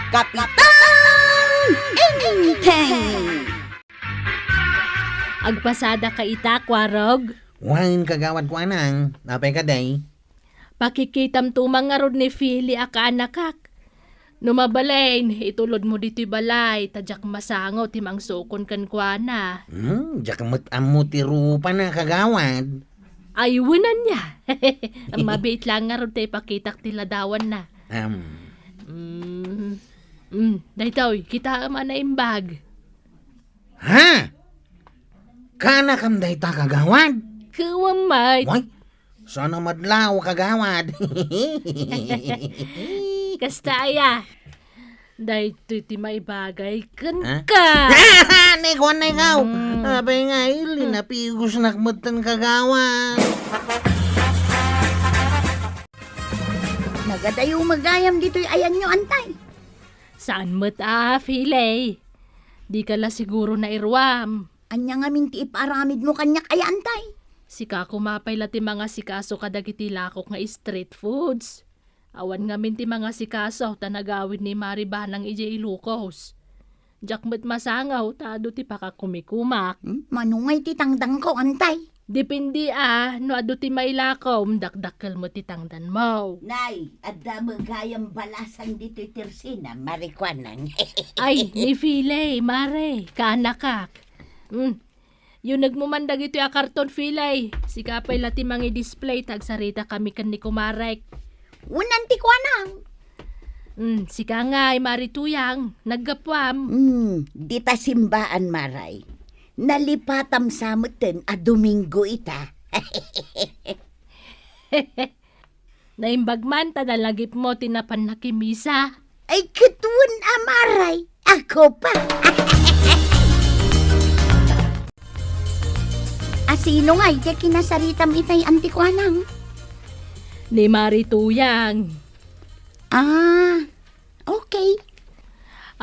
Kapitang Inteng! Agpasada ka ita, kwarog. Wain kagawad ko anang, napay ka day. Pakikitam tumang nga rod ni Philly aka anakak. Numabalain, itulod mo dito'y balay, tadyak masangaw timang sukon kan kuana. Diyak amuti rupa na kagawad. Ayunan niya. Ang mabait lang nga rod tayo pakitak tiladawan na. Daytoy, kita ang ana imbag. Ha? Kana kam day ta kagawad? Kuwamay. Why? Sana madlaw kagawad. Kastaya. Daytoy ti may bagay kan Ha? ka. Nekwan na ikaw. Abay nga, linapigos nakmatan kagawad. Nagadayo magayam dito'y ayan nyo, antay. Saan mo't Philly? Di ka la siguro na irwam. Anya nga minti iparamid mo kanyak ay antay. Sika kumapay lati mga sikaso kadagiti lakok nga street foods. Awan nga minti mga sikaso tanagawid ni Maribanang ije ilukos. Jakmet masangaw tado ti pakakumikumak. Manungay ti tangdang ko, antay. Depindi no ado ti mailakom dakdakkel mo ti tangdan mo. Nay, adda magayam balasan dito'y tirsina, marikwanan. Ay, ni Philly, mare, kaanakak. Yung nagmumandag ito yung karton Philly. Sikapay lati mga display tagsarita kami kan ni Kumarek. Unanti ko anang. Sika nga ay marituyang, naggapwam. Di ta simbaan, maray. Nalipatam sa mutin a Domingo ita. Naimbagman ta nalagip mo tinapan na kimisa. Ay kituon amaray. Ako pa. Asino nga iti kinasaritam itay antikwanang? Ni marituyang. Okay.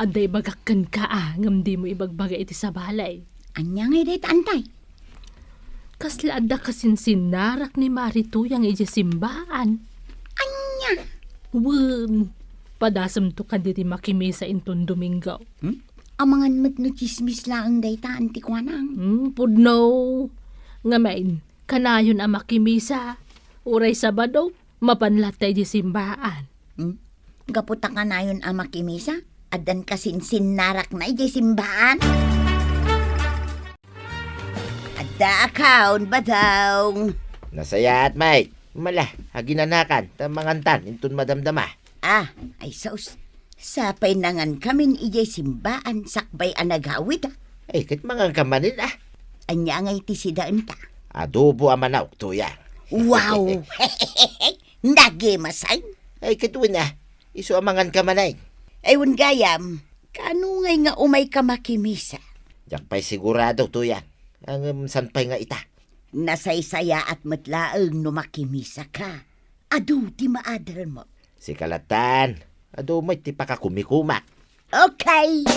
Aday bagakan ka ngam di mo ibagbaga iti sa balay. Anya nga iti antay. Kasla adda kasinsinnarak ni marituyang iti simbaan. Anya? Wen, padasam to ka diti makimisa inton Domingo. Amangan mat no chismis lang dayta antikwanang. Pudno. Ngamain, kanayon ang makimisa. Uray Sabado, mapanlatay di simbaan. Gaputa ka na yun ang makimisa? Adan kasinsin narak na iti simbaan? Adda account ba daw? Nasaya at mate. Mala, haginanakan, tamangantan, intun madamdama. Ay sus. Sapay nangan kamin iti simbaan sakbay anagawid. Ay, kat mga kamanin Anya nga iti sidaan ta. Adobo amanaw, tuya. Wow! Nagi masay. Ay, katuin iso amangan kamanay. Ayun gayam, kanungay nga umay ka makimisa. Yak pa'y sigurado, tuya. Ang sanpay nga ita. Nasaysaya at matlaang no makimisa ka. Adu, ti maadal mo. Si Kalatan, ado mo'y ti pakakumikumak. Okay!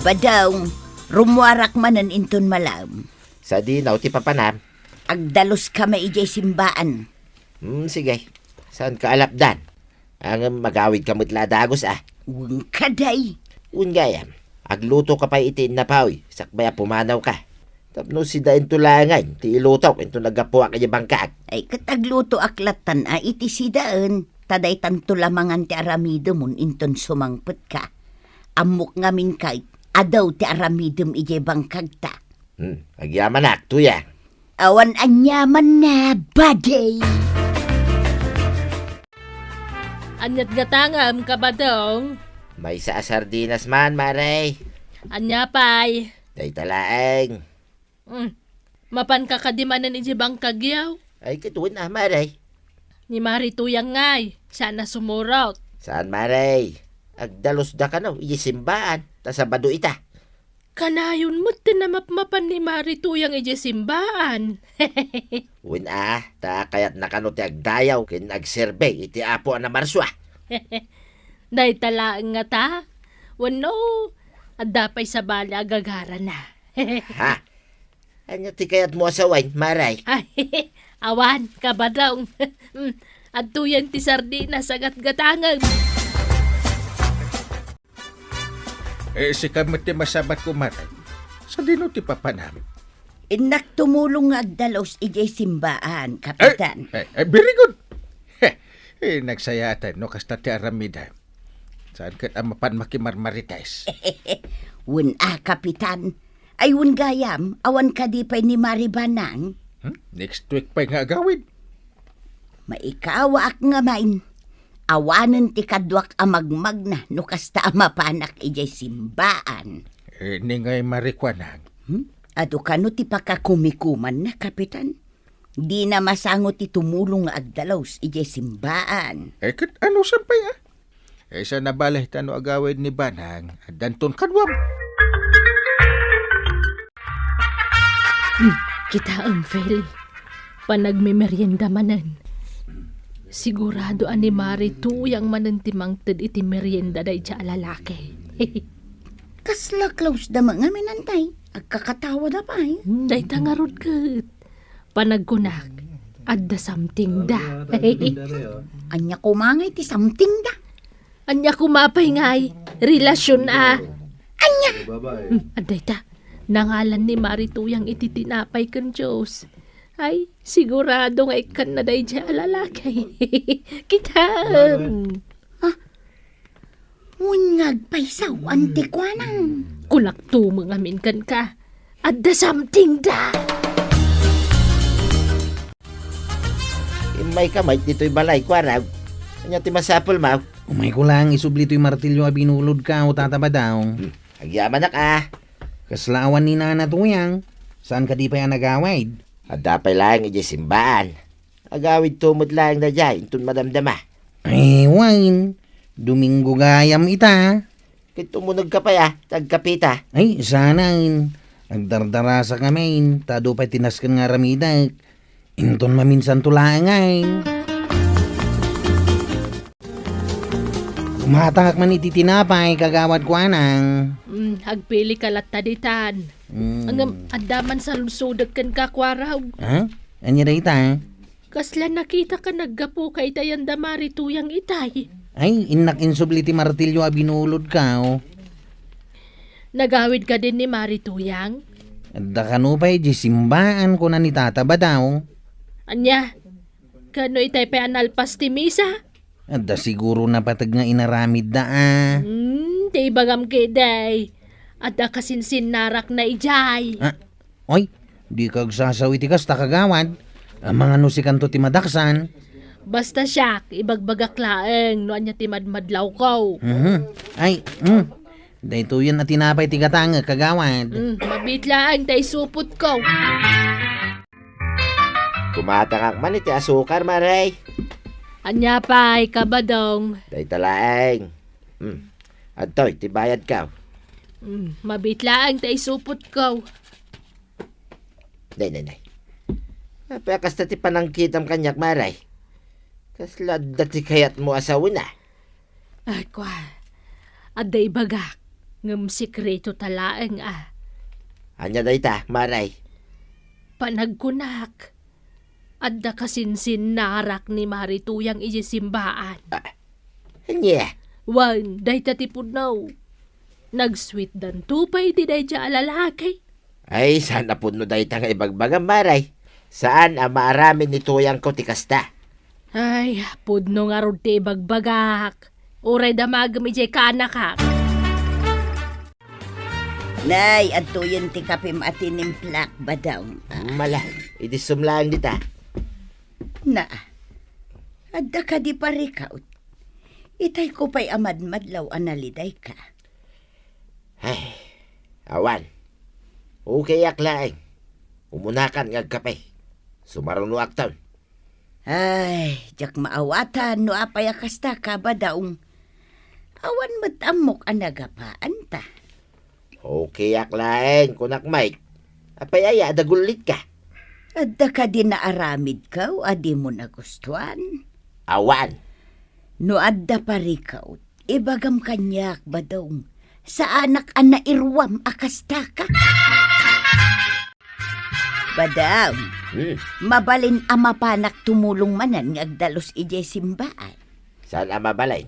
Badawng, rumuarak manan inton malam. Sa dinaw, ti papanam. Agdalos ka maijay simbaan. Sige. Saan ka alapdan? Ang magawid ka mutla dagos Uwang kaday. Ungayam, agluto ka pa itin na pawi. Sakbaya pumanaw ka. Tapno si dain tulangan, ti ilutok, ito nagapuwa kaya bangkaag. Ay katagluto aklatan iti sidaan. Taday tanto lamangan ti aramidom inton sumangpet ka. Amok ngamin kay adaw ti aramidom ijay bangkag ta. Agyaman tuya. Awan anyaman na, baday! Anyat gatangam ka ba dong? May sa sardinas man, maray. Anya pay. Day talaeng. Mapan ka kadimanan iti bangkagyaw. Ay, katuin maray. Ni marituyang ngay, sana sumurot. Saan, maray? Agdalos da ka no, ijisimbaan. Tasabado ita. Kanayon mo tinamapmapan ni marituyang iti simbaan. Win ta kayat nakano ti agdayaw kin agserbay iti apo na marswa. Day talaan nga ta. Wano, adapay sa bali agagara na. Ha? Anya ti kayat mo asawain, maray? Ay, awan, kabadong. At tuyang ti sardinas agat gatangan. Si kamot ti masabat ko maray. Sa dino ti papanam. Inak tumulong nga agdalos ijay simbaan, kapitan. Very good. Nagsayatan no kasta ti aramida. Saan kat amapan makimarmarites. Wun kapitan. Ay wun gayam, awan ka di pa'y ni Maribanang. Next week pa'y nga agawid. Maikawa ak nga main. Awanan ti kadwak amagmag na no kasta amapanak ijay simbaan. Ni ngay marikwanang. Ado kano ti pakakumikuman na, kapitan. Di na masango ti tumulong nga agdalaws ijay simbaan. Kat ano sampay sa nabalay tano agawid ni Banang at danton kadwam. Kita ang Feli. Panagmimerienda manan. Sigurado ani Mari tuyang manantimang ted iti merienda day siya lalaki. Kasla close da mga minantay. Agkakatawa da pa Day tangarod kat. Panagkunak. Adda something da. Anya kumangay ti something da. Anya kumapay ngay. Relasyon Anya! Aday ta. Nangalan ni Mari tuyang iti tinapay kan Diyos. Ay, sigurado nga ikan na day siya lalaki. Kita. Munyag paisaw, antikwanang. Kunak to mga minkan ka. Adda something da. May kamay dito'y balay ko araw. Kanya ti masapol maw. Umay ko lang isubli to'y martilyo a binulod ka o tataba daw. Agyaman na ka. Kaslaawan ni Nana tuyang. Saan ka di pa yan nagawid? Adapay lang ijay simbaan. Agawid tumod lang na dyan. Intun madamdama. Ay, wine. Domingo gayam ita. Kit tumunog ka pa tagkapita. Ay, sanain. Agdardarasa kami. Tado pa tinaskan nga ramidak. Inton maminsan tulangan. Kumatangak man ititinapay kagawad ko anang. Agpili ka lataditan. Ang andaman sa lusudag kan kakwaraw. Ha? Anya da ita? Kasla nakita ka naggapo kay tayan damari tuyang itay. Ay, inak insubli ti martilyo a binulod ka o. Nagawid ka din ni Mari tuyang? Adda kano pa'y di simbaan ko na ni tata ba daw? Anya, kano itay pa analpas ti misa? Adda siguro na patag nga inaramid da Di bagam kiday. Adda kasinsin narak na ijay. Oy, di kag sasawi ti kasta kagawad. Ang mga nusikanto ti madaksan. Basta siya, ibagbagak laeng, no anya ti madmadlaw ko. Ay, dahito yan na tinapay ti katanga kagawad. Mabit laeng tay supot ko. Kumatangak man iti asukar maray. Anya pa'y kabadong. Day talaeng. Adtoy, tibayad ka. Mabit laeng tay supot ko. Nay. Napakas na ti panangkitam kanyak maray. Kaslad dati kayat mo asawin na. Ay kwa, aday bagak. Ngam sikreto talaeng Anya day ta, maray. Panagkunak. Adda kasinsin narak ni Mari tuyang ijisimbaan. Anya? Wan, day tatipod now. Nag-sweet dan tupay di day dya alalaki. Ay, sana po no day ta nga ibagbagang maray. Saan ang maaramin ni tuyang ko ti kasta? Ay, pudno nga rod ti bagbagak. Uray damagam ijay kanakak. Nay, adto yun ti kapim atinimplak ba daw? Mala, idisumlaan dita. Na, adda ka di parikaut. Itay ko pa'y amadmadlaw analiday ka. Ay, awan. Okay aklaeng. Umunakan ngagkapay. Sumaruno aktaon. Ay, jak maawatan no apay akasta ka ba daong. Awan matamok anagapaan ta. Okay aklaeng, kunak Mike. Apay aya, dagulit ka. Adda ka din naaramid ka o adi mo nagustuhan. Awan. No adda parikaut, ibagam kanyak ba daong. Sa anak an nairwam akasta ka. Badam, Hmm, mabalin ama panak tumulong manan nga agdalos ije simbaan. saan ang mabalay?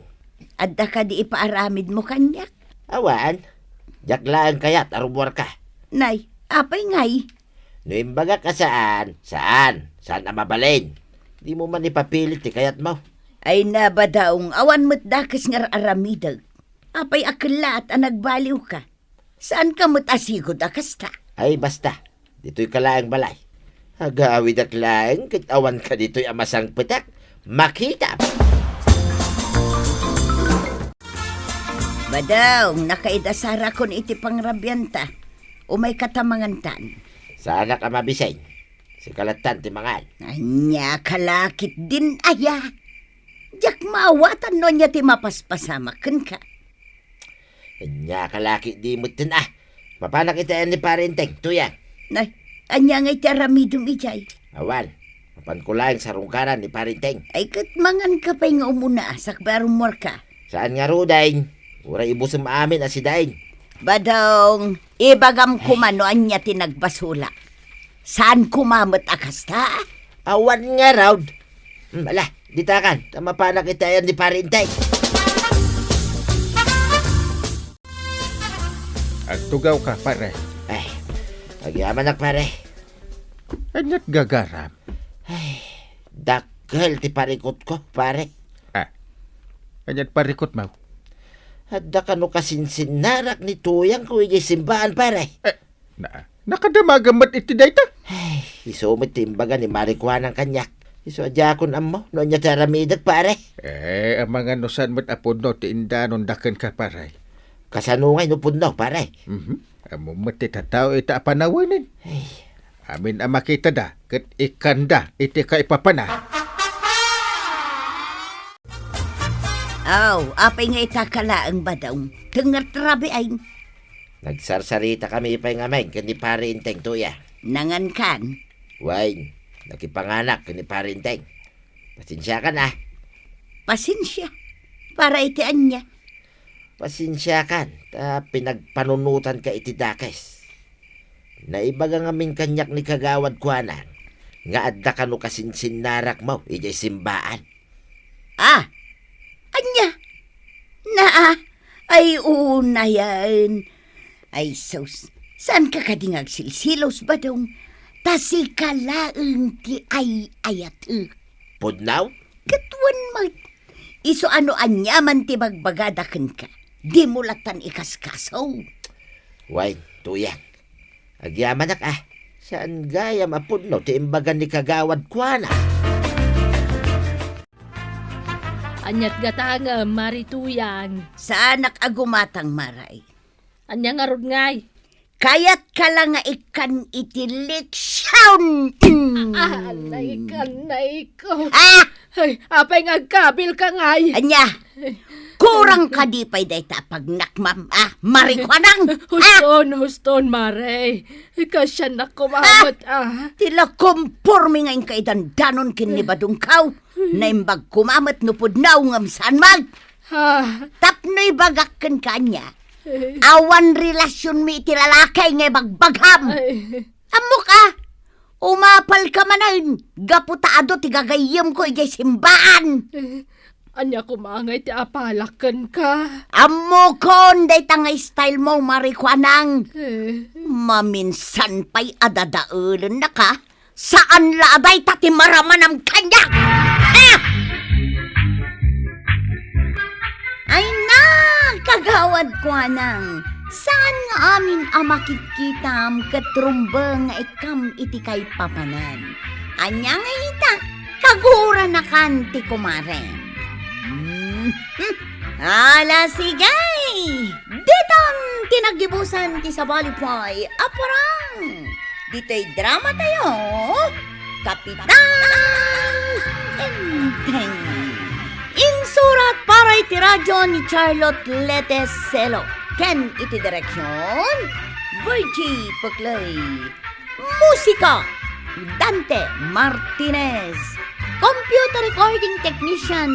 Adda ka di ipaaramid mo kanyak. Awan, jaklaan kayat arumwar ka. Nay, apay ngay. No imbaga ka saan? Saan? Saan ang mabalin? Di mo man ipapilit ti kayat mo. Ay na badaong awan mo't dakas nga aramidag. Apay aklat ang nagbaliw ka. Saan ka mo't asigod akas ta? Ay basta, dito'y kalaang balay. Agawid ak laang, kit awan ka dito'y amasang petak. Makita! Badaong nakaidasara kon iti pangrabyanta. Umay katamangantan. Saan ka mabisay? Si kalatan ti mangal. Anya kalakit din aya. Jak maawatan no niya ti mapaspasamakan ka. Anya kalaki di mo tin ah. Mapanak itayan ni parenteng, tuyan. Nay, anya ngay ti aramidum ijay. Awan, mapan ko lang sa rungkaran ni parenteng. Ay katmangan ka pa'y nga umuna sak barumor ka. Saan nga rudain? Ura ibusam amin asidain. Badong, ibagam kumano anya tinagbasula. Saan kumamot akas ta? Awan nga raw. Ala, ditakan. Mapanak itayan ni parenteng. Agtugaw ka, pare. Ay, pagyaman nak pare. Anyat gagaram. Dakkel ti parikot ko, pare. Anyat parikot mo. Hadda ka no kasinsinnarak ni tuyang ko iti simbahan, pare. Nakadamagamat iti dayta. Ay, isumit timbaga ni Marikuan ang kanyak. Iso adya kon ammo, no niya taramidag, pare. Ang mga nusan mo't apod no, ti indanon daken ka, pare. Kasanungay no puno, pare. Amo mo't itatao ita apanawanin. Amin ang makita da, kat ikanda, iti ka ipapana. Aw, apay nga itakala ang badaong. Tengar trabe ay Nagsarsarita kami ipay ngamay, kani pare inteng tuya. nangan kan. Wain, nakipanganak kani pare inteng. Pasensya ka na. Pasensya. Para iti anya. Pasensya kan, pinagpanunutan ka iti dakes. Naibaga ngamin kanyak ni kagawad kuanan. Nga adda ka no kasinsinnarak mo, iti simbaan. Ah, anya. Naa, ay una yan. Ay sus, saan ka kadingag silsilos ba dong? Tasikalaeng ti ay ayat Pudnaw? Katuan mat. Iso ano anyaman ti bagbagadaken ka. Di mo latan ikaskasaw. Wain, tuyang. Agyaman nak ah. Saan gaya mapudno ti imbagan ni kagawad kuana? Anyat gatanga, marituyan. Sa anak agumatang maray. Anya nga rod ngay. Kayat ka lang nga ikan iti leksyon. Kanay ko. Ah! Ay, apay nga agkabil ka ngay. Anya, kurang ka di pa'y dayta pag nakmam. Ah, marikwanang. Huston, mare. Kasya na kumamot, Tila kumpormi ngayon kay dandanon kinibadong kaw. Naimbag kumamot nupod na ungam saan mag. Tapnoy bagakkan kanya. Awan relasyon mi iti lalakay ngay bagbagham. Amo ka. Umapal ka manan. Gaputaado ti gagayam ko ijay simbaan. Anya kumangay ti apalakan ka. Amo kon day tangay style mo marikwanang. Maminsan pa'y adadaulan na ka. Saan laday tati maramanam kanya? Ah! Ay na, kagawad ko anang. Saan nga amin ang makikitam katrumba nga ikam iti kay papanan? Anya nga ita, kagura na kanti kumaren. Ala sigay! Diton tinagibusan ti Sabalipay, aparang! Dito'y drama tayo, Kapitan Enteng. Insurat para iti radyo ni Charlotte Leteselo. Ken iti direksyon, Virgie Puklay. Musika, Dante Martinez. Computer recording technician,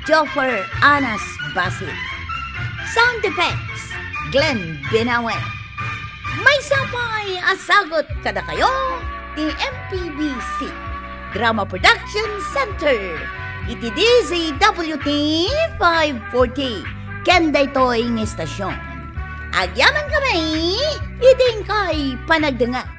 Joffer Anas Basit. Sound effects, Glenn Binawe. May sapay asagot kada kayo, iti MPBC Drama Production Center iti DZWT 540 ken daytoy nga estasyon. Agyaman kami iting kay panagdengat.